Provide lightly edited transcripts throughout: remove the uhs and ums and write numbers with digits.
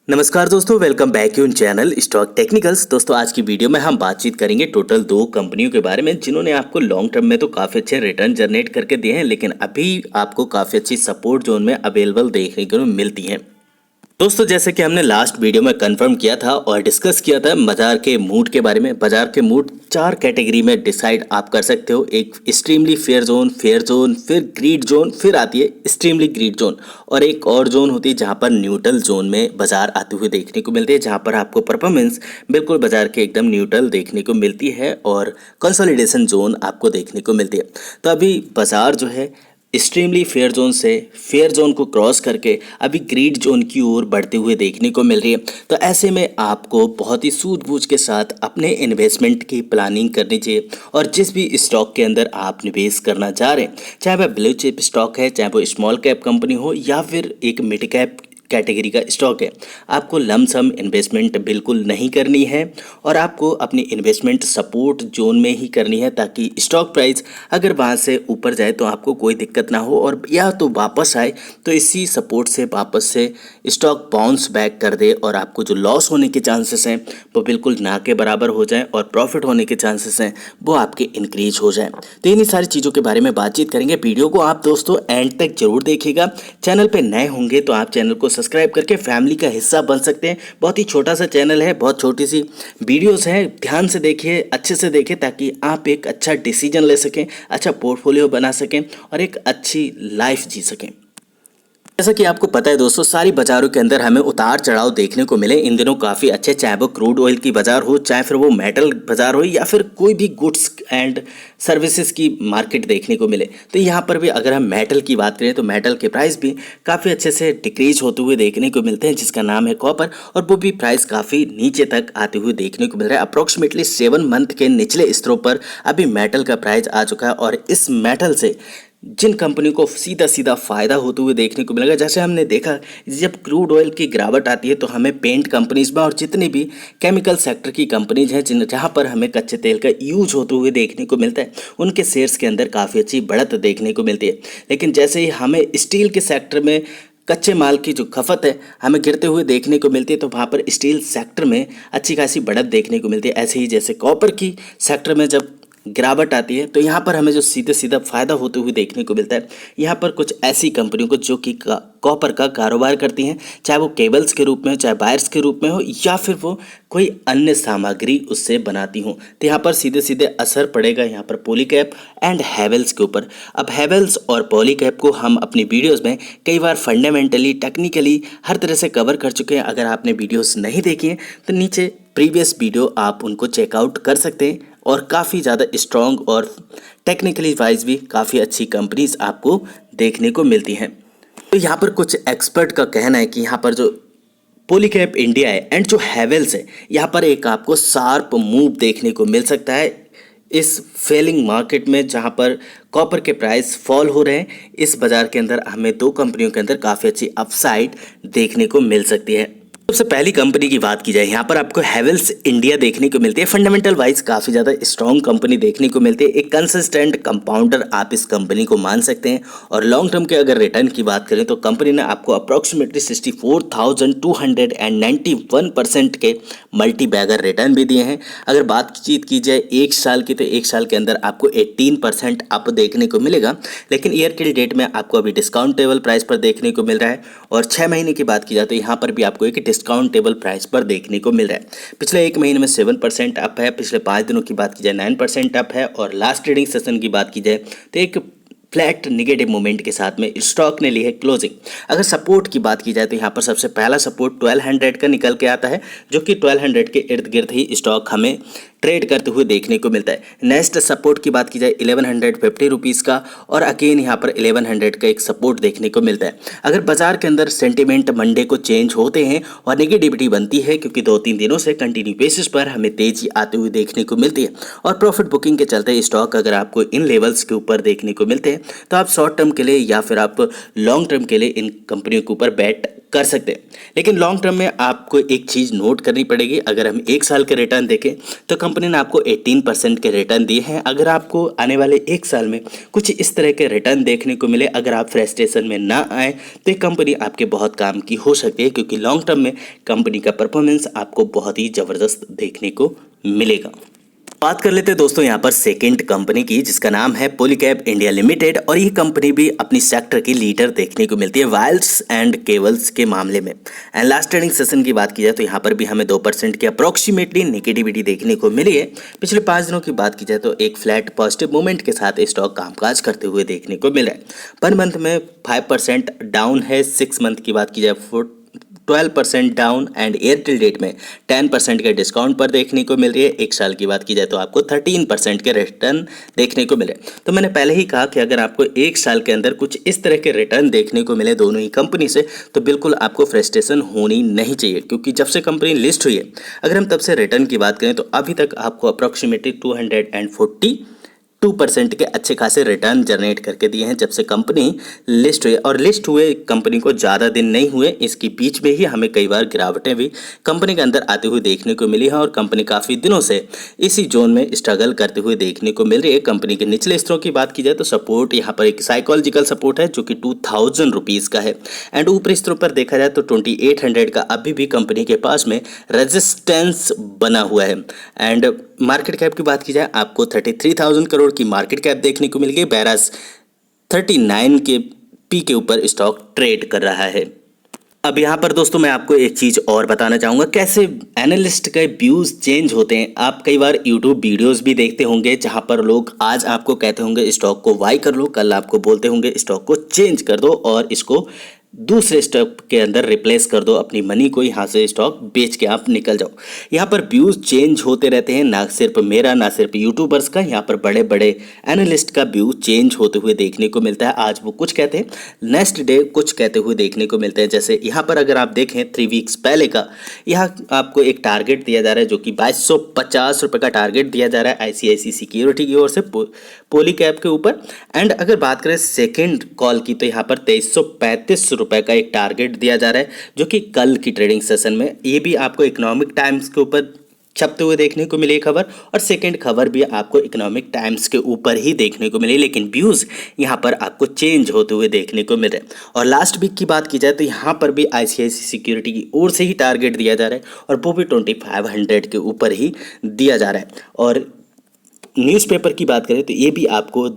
नमस्कार दोस्तों, welcome back यून चैनल स्टॉक टेक्निकल्स। दोस्तों आज की वीडियो में हम बातचीत करेंगे टोटल दो कंपनियों के बारे में जिन्होंने आपको लॉन्ग टर्म में तो काफ़ी अच्छे रिटर्न जनरेट करके दिए हैं, लेकिन अभी आपको काफ़ी अच्छी सपोर्ट जोन में अवेलेबल देखने को मिलती हैं। दोस्तों जैसे कि हमने लास्ट वीडियो में कंफर्म किया था और डिस्कस किया था बाजार के मूड के बारे में। बाजार के मूड चार कैटेगरी में डिसाइड आप कर सकते हो। एक एक्सट्रीमली फेयर जोन, फिर ग्रीड जोन, फिर आती है एक्सट्रीमली ग्रीड जोन, और एक और जोन होती है जहां पर न्यूट्रल जोन में बाजार आते हुए देखने को मिलते हैं, जहां पर आपको परफॉर्मेंस बिल्कुल बाजार के एकदम न्यूट्रल देखने को मिलती है और कंसोलिडेशन जोन आपको देखने को मिलती है। तो अभी बाजार जो है एक्सट्रीमली फेयर जोन से फेयर जोन को क्रॉस करके अभी ग्रीड जोन की ओर बढ़ते हुए देखने को मिल रही है। तो ऐसे में आपको बहुत ही सूझबूझ के साथ अपने इन्वेस्टमेंट की प्लानिंग करनी चाहिए, और जिस भी स्टॉक के अंदर आप निवेश करना चाह रहे हैं, चाहे वह ब्लू चिप स्टॉक है, चाहे वो स्मॉल कैप कंपनी हो या फिर एक मिड कैप कैटेगरी का स्टॉक है, आपको लमसम इन्वेस्टमेंट बिल्कुल नहीं करनी है और आपको अपनी इन्वेस्टमेंट सपोर्ट जोन में ही करनी है, ताकि स्टॉक प्राइस अगर वहाँ से ऊपर जाए तो आपको कोई दिक्कत ना हो, और या तो वापस आए तो इसी सपोर्ट से वापस से स्टॉक बाउंस बैक कर दे और आपको जो लॉस होने के चांसेस हैं वो बिल्कुल ना के बराबर हो जाए और प्रॉफिट होने के चांसेस हैं वो आपके इंक्रीज हो जाए। तो इन्हीं सारी चीज़ों के बारे में बातचीत करेंगे। वीडियो को आप दोस्तों एंड तक जरूर देखिएगा। चैनल पे नए होंगे तो आप चैनल को सब्सक्राइब करके फैमिली का हिस्सा बन सकते हैं। बहुत ही छोटा सा चैनल है, बहुत छोटी सी वीडियोस हैं, ध्यान से देखिए, अच्छे से देखिए, ताकि आप एक अच्छा डिसीजन ले सकें, अच्छा पोर्टफोलियो बना सकें और एक अच्छी लाइफ जी सकें। जैसा कि आपको पता है दोस्तों, सारी बाजारों के अंदर हमें उतार चढ़ाव देखने को मिले इन दिनों काफ़ी अच्छे, चाहे वो क्रूड ऑयल की बाजार हो, चाहे फिर वो मेटल बाजार हो, या फिर कोई भी गुड्स एंड सर्विसेज की मार्केट देखने को मिले। तो यहाँ पर भी अगर हम मेटल की बात करें तो मेटल के प्राइस भी काफ़ी अच्छे से डिक्रीज होते हुए देखने को मिलते हैं, जिसका नाम है कॉपर, और वो भी प्राइस काफ़ी नीचे तक आते हुए देखने को मिल रहा है। अप्रोक्सीमेटली 7 मंथ के निचले स्तरों पर अभी मेटल का प्राइस आ चुका है, और इस मेटल से जिन कंपनियों को सीधा सीधा फायदा होते हुए देखने को मिलेगा, जैसे हमने देखा जब क्रूड ऑयल की गिरावट आती है तो हमें पेंट कंपनीज में और जितनी भी केमिकल सेक्टर की कंपनीज हैं जहां पर हमें कच्चे तेल का यूज होते हुए देखने को मिलता है, उनके शेयर्स के अंदर काफ़ी अच्छी बढ़त देखने को मिलती है। लेकिन जैसे ही हमें स्टील के सेक्टर में कच्चे माल की जो खपत है हमें गिरते हुए देखने को मिलती है, तो वहाँ पर स्टील सेक्टर में अच्छी खासी बढ़त देखने को मिलती है। ऐसे ही जैसे कॉपर की सेक्टर में जब गिरावट आती है तो यहाँ पर हमें जो सीधे सीधा फायदा होते हुए देखने को मिलता है, यहाँ पर कुछ ऐसी कंपनियों को जो कि कॉपर का कारोबार करती हैं, चाहे वो केबल्स के रूप में हो, चाहे वायर्स के रूप में हो, या फिर वो कोई अन्य सामग्री उससे बनाती हूँ, तो यहाँ पर सीधे सीधे असर पड़ेगा यहाँ पर पॉलीकैब एंड हैवेल्स के ऊपर। अब हैवेल्स और पॉलीकैब को हम अपनी वीडियोस में कई बार फंडामेंटली, टेक्निकली हर तरह से कवर कर चुके हैं। अगर आपने वीडियोस नहीं देखी हैं तो नीचे प्रीवियस वीडियो आप उनको चेकआउट कर सकते हैं, और काफ़ी ज़्यादा स्ट्रॉन्ग और टेक्निकली वाइज भी काफ़ी अच्छी कंपनीज आपको देखने को मिलती हैं। तो यहाँ पर कुछ एक्सपर्ट का कहना है कि यहाँ पर जो पॉलीकैब इंडिया है एंड जो हैवेल्स है, यहाँ पर एक आपको शार्प मूव देखने को मिल सकता है इस फेलिंग मार्केट में, जहाँ पर कॉपर के प्राइस फॉल हो रहे हैं। इस बाज़ार के अंदर हमें दो कंपनियों के अंदर काफ़ी अच्छी अपसाइड देखने को मिल सकती है। सबसे पहली कंपनी की बात की जाए, यहाँ पर आपको हैवेल्स इंडिया देखने को मिलती है। फंडामेंटल वाइज काफ़ी ज़्यादा स्ट्रॉन्ग कंपनी देखने को मिलती है, एक कंसिस्टेंट कंपाउंडर आप इस कंपनी को मान सकते हैं। और लॉन्ग टर्म के अगर रिटर्न की बात करें तो कंपनी ने आपको अप्रॉक्सीमेटली 64,291% के मल्टी बैगर रिटर्न भी दिए हैं। अगर बातचीत की जाए एक साल की, तो एक साल के अंदर आपको 18% अप देखने को मिलेगा, लेकिन ईयर टिल डेट में आपको अभी डिस्काउंटेबल प्राइस पर देखने को मिल रहा है। और 6 महीने की बात की जाए तो यहाँ पर भी आपको एक डिस्काउंटेबल प्राइस पर देखने को मिल रहा है। पिछले एक महीने में 7% अप है, पिछले 5 दिनों की बात की जाए 9% अप है, और लास्ट ट्रेडिंग सेशन की बात की जाए तो एक फ्लैट निगेटिव मोमेंट के साथ में स्टॉक ने ली है क्लोजिंग। अगर सपोर्ट की बात की जाए तो यहाँ पर सबसे पहला सपोर्ट 1200 का निकल के आता है, जो कि 1200 के इर्द गिर्द ही स्टॉक हमें ट्रेड करते हुए देखने को मिलता है। नेक्स्ट सपोर्ट की बात की जाए 1150 रुपीज़ का, और अगेन यहाँ पर 1100 का एक सपोर्ट देखने को मिलता है। अगर बाजार के अंदर सेंटिमेंट मंडे को चेंज होते हैं और नेगेटिविटी बनती है, क्योंकि 2-3 दिनों से कंटिन्यू बेसिस पर हमें तेजी आते हुए देखने को मिलती है, और प्रॉफिट बुकिंग के चलते स्टॉक अगर आपको इन लेवल्स के ऊपर देखने को मिलते हैं तो आप शॉर्ट टर्म के लिए या फिर आप लॉन्ग टर्म के लिए इन कंपनियों के ऊपर बैट कर सकते हैं। लेकिन लॉन्ग टर्म में आपको एक चीज़ नोट करनी पड़ेगी। अगर हम 1 साल के रिटर्न देखें तो कंपनी ने आपको 18% के रिटर्न दिए हैं। अगर आपको आने वाले 1 साल में कुछ इस तरह के रिटर्न देखने को मिले, अगर आप फ्रस्ट्रेशन में ना आए, तो ये कंपनी आपके बहुत काम की हो सकती है, क्योंकि लॉन्ग टर्म में कंपनी का परफॉर्मेंस आपको बहुत ही ज़बरदस्त देखने को मिलेगा। बात कर लेते हैं दोस्तों यहाँ पर सेकंड कंपनी की, जिसका नाम है पॉलीकैब इंडिया लिमिटेड, और ये कंपनी भी अपनी सेक्टर की लीडर देखने को मिलती है वायर्स एंड केबल्स के मामले में। एंड लास्ट ट्रेडिंग सेशन की बात की जाए तो यहाँ पर भी हमें 2% की अप्रोक्सीमेटली नेगेटिविटी देखने को मिली है। पिछले 5 दिनों की बात की जाए तो एक फ्लैट पॉजिटिव मूवमेंट के साथ स्टॉक कामकाज करते हुए देखने को मिल रहा है। पर मंथ में 5% डाउन है, 6 मंथ की बात की जाए 12% डाउन, एंड एयरटेल डेट में 10% के डिस्काउंट पर देखने को मिल रही है। 1 साल की बात की जाए तो आपको 13% के रिटर्न देखने को मिले। तो मैंने पहले ही कहा कि अगर आपको 1 साल के अंदर कुछ इस तरह के रिटर्न देखने को मिले दोनों ही कंपनी से, तो बिल्कुल आपको फ्रस्ट्रेशन होनी नहीं चाहिए, क्योंकि जब से कंपनी लिस्ट हुई है, अगर हम तब से रिटर्न की बात करें तो अभी तक आपको अप्रॉक्सीमेटली 242% के अच्छे खासे रिटर्न जनरेट करके दिए हैं जब से कंपनी लिस्ट हुई। और लिस्ट हुए कंपनी को ज़्यादा दिन नहीं हुए, इसके बीच में ही हमें कई बार गिरावटें भी कंपनी के अंदर आते हुए देखने को मिली है, और कंपनी काफ़ी दिनों से इसी जोन में स्ट्रगल करते हुए देखने को मिल रही है। कंपनी के निचले स्तरों की बात की जाए तो सपोर्ट यहाँ पर एक साइकोलॉजिकल सपोर्ट है जो कि 2000 रुपीज़ का है, एंड ऊपरी स्तरों पर देखा जाए तो 2800 का अभी भी कंपनी के पास में रेजिस्टेंस बना हुआ है। एंड मार्केट कैप की बात की जाए आपको 33,000 करोड़ की मार्केट कैप देखने को मिल गई, बैरास 39 के पी के ऊपर स्टॉक ट्रेड कर रहा है। अब यहाँ पर दोस्तों मैं आपको एक चीज़ और बताना चाहूँगा, कैसे एनालिस्ट के व्यूज़ चेंज होते हैं। आप कई बार यूट्यूब वीडियोस भी देखते होंगे जहाँ पर लोग आज आपको कहते होंगे स्टॉक को बाय कर लो, कल आपको बोलते होंगे स्टॉक को चेंज कर दो और इसको दूसरे स्टॉक के अंदर रिप्लेस कर दो, अपनी मनी को यहाँ से स्टॉक बेच के आप निकल जाओ। यहाँ पर व्यूज़ चेंज होते रहते हैं, ना सिर्फ मेरा ना सिर्फ यूट्यूबर्स का, यहाँ पर बड़े बड़े एनालिस्ट का व्यू चेंज होते हुए देखने को मिलता है। आज वो कुछ कहते हैं, नेक्स्ट डे कुछ कहते हुए देखने को मिलते हैं। जैसे यहाँ पर अगर आप देखें 3 वीक्स पहले का, यहाँ आपको एक टारगेट दिया जा रहा है जो कि 2250 रुपये का टारगेट दिया जा रहा है ICICI सिक्योरिटी की ओर से पॉलीकैब के ऊपर। एंड अगर बात करें सेकेंड कॉल की तो यहाँ पर 2335 रुपए का एक टारगेट दिया जा रहा है, जो कि कल की ट्रेडिंग सेशन में ये भी आपको इकोनॉमिक टाइम्स के ऊपर छपते हुए देखने को मिली खबर, और सेकंड खबर भी आपको इकोनॉमिक टाइम्स के ऊपर ही देखने को मिली, लेकिन व्यूज़ यहाँ पर आपको चेंज होते हुए देखने को मिल रहे हैं। और लास्ट वीक की बात की जाए तो यहाँ पर भी ICICI सिक्योरिटी की ओर से ही टारगेट दिया जा रहा है, और वो भी 2500 के ऊपर ही दिया जा रहा है। और न्यूज़पेपर की बात करें तो ये भी आपको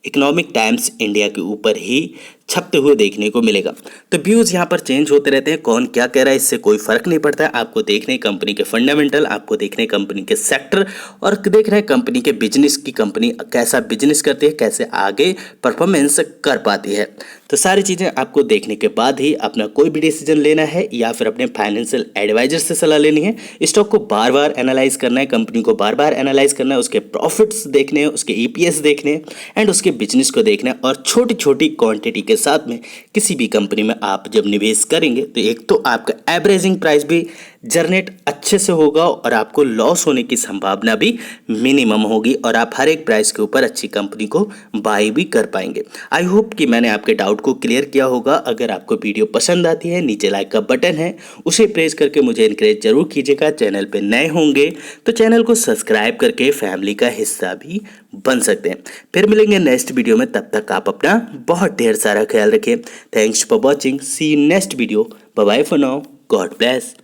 इकोनॉमिक टाइम्स इंडिया के ऊपर ही छपते हुए देखने को मिलेगा। तो व्यूज़ यहाँ पर चेंज होते रहते हैं, कौन क्या कह रहा है इससे कोई फर्क नहीं पड़ता है। आपको देखने कंपनी के फंडामेंटल, आपको देखने कंपनी के सेक्टर, और देख रहे हैं कंपनी के बिजनेस की कंपनी कैसा बिजनेस करती है, कैसे आगे परफॉर्मेंस कर पाती है। तो सारी चीज़ें आपको देखने के बाद ही अपना कोई भी डिसीजन लेना है या फिर अपने फाइनेंशियल एडवाइजर से सलाह लेनी है। स्टॉक को बार बार एनालाइज करना है, कंपनी को बार बार एनालाइज करना है, उसके प्रॉफिट्स देखने हैं, उसके EPS देखने हैं, एंड उसके बिजनेस को देखना है। और छोटी छोटी क्वांटिटी के साथ में किसी भी कंपनी में आप जब निवेश करेंगे तो एक तो आपका एवरेजिंग प्राइस भी जनरेट अच्छे से होगा, और आपको लॉस होने की संभावना भी मिनिमम होगी, और आप हर एक प्राइस के ऊपर अच्छी कंपनी को बाय भी कर पाएंगे। आई होप कि मैंने आपके डाउट को क्लियर किया होगा। अगर आपको वीडियो पसंद आती है, नीचे लाइक का बटन है, उसे प्रेस करके मुझे इनकरेज जरूर कीजिएगा। चैनल पे नए होंगे तो चैनल को सब्सक्राइब करके फैमिली का हिस्सा भी बन सकते हैं। फिर मिलेंगे नेक्स्ट वीडियो में, तब तक आप अपना बहुत ढेर सारा ख्याल रखें। Thanks for watching, see you next video, bye bye for now, God bless.